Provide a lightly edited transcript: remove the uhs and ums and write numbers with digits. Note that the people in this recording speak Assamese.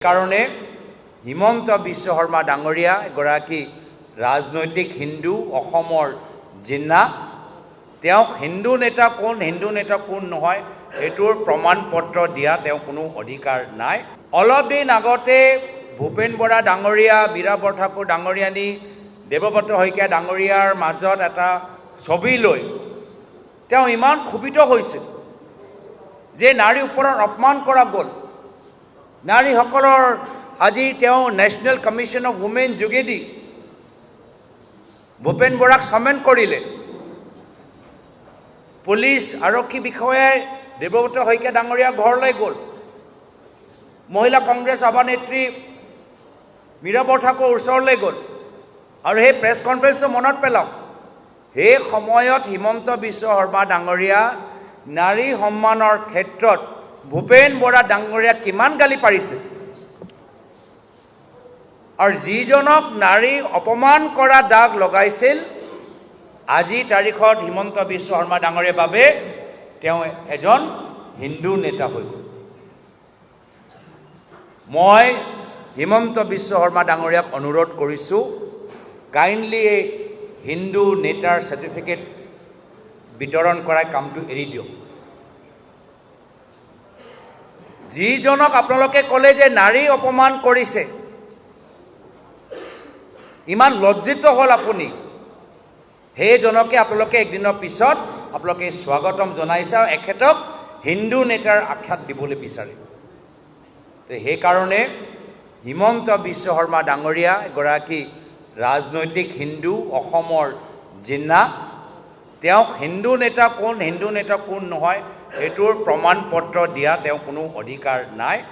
কাৰণে হিমন্ত বিশ্ব শৰ্মা ডাঙৰীয়া এগৰাকী ৰাজনৈতিক হিন্দু অসমৰ জিন্না তেওঁক হিন্দু নেতা কোন নহয় এটোৰ প্ৰমাণ পত্ৰ দিয়া তেওঁ কোনো অধিকাৰ নাই। অলপ দিন আগতে ভূপেন বৰা ডাঙৰীয়া বীৰা বৰঠাকুৰ ডাঙৰীয়ানী দেৱব্ৰত শইকীয়া ডাঙৰীয়াৰ মাজত এটা ছবি লৈ তেওঁ ইমান ক্ষোভিত হৈছিল যে নাৰীৰ ওপৰত অপমান কৰা গ'ল। নাৰীসকলৰ আজি তেওঁ নেশ্যনেল কমিশ্যন অফ উমেন যোগেদি ভূপেন বৰাক চামেণ্ট কৰিলে। পুলিচ আৰক্ষী বিষয়াই দেৱব্ৰত শইকীয়া ডাঙৰীয়া ঘৰলৈ গ'ল। মহিলা কংগ্ৰেছ সভানেত্ৰী মীৰা বৰঠাকুৰ ওচৰলৈ গ'ল আৰু সেই প্ৰেছ কনফাৰেন্সটো মনত পেলাওক। সেই সময়ত হিমন্ত বিশ্ব শৰ্মা ডাঙৰীয়া নাৰী সন্মানৰ ক্ষেত্ৰত ভূপেন বৰা ডাঙৰীয়া কিমান গালি পাৰিছে আৰু যিজনক নাৰী অপমান কৰা দাগ লগাইছিল আজি তাৰিখত হিমন্ত বিশ্ব শৰ্মা ডাঙৰীয়াৰ বাবে তেওঁ এজন হিন্দু নেতা হৈ গ'ল। মই হিমন্ত বিশ্ব শৰ্মা ডাঙৰীয়াক অনুৰোধ কৰিছোঁ কাইণ্ডলি এই হিন্দু নেতাৰ চাৰ্টিফিকেট বিতৰণ কৰা কামটো এৰি দিয়ক। যিজনক আপোনালোকে ক'লে যে নাৰী অপমান কৰিছে ইমান লজ্জিত হ'ল আপুনি, সেইজনকে আপোনালোকে একদিনৰ পিছত আপোনালোকে স্বাগতম জনাইছে আৰু এখেতক হিন্দু নেতাৰ আখ্যাত দিবলৈ বিচাৰে। তো সেইকাৰণে হিমন্ত বিশ্ব শৰ্মা ডাঙৰীয়া এগৰাকী ৰাজনৈতিক হিন্দু অসমৰ জিন্না তেওঁক হিন্দু নেতা কোন নহয় এইটোৰ প্ৰমাণ পত্ৰ দিয়া তেওঁ কোনো অধিকাৰ নাই।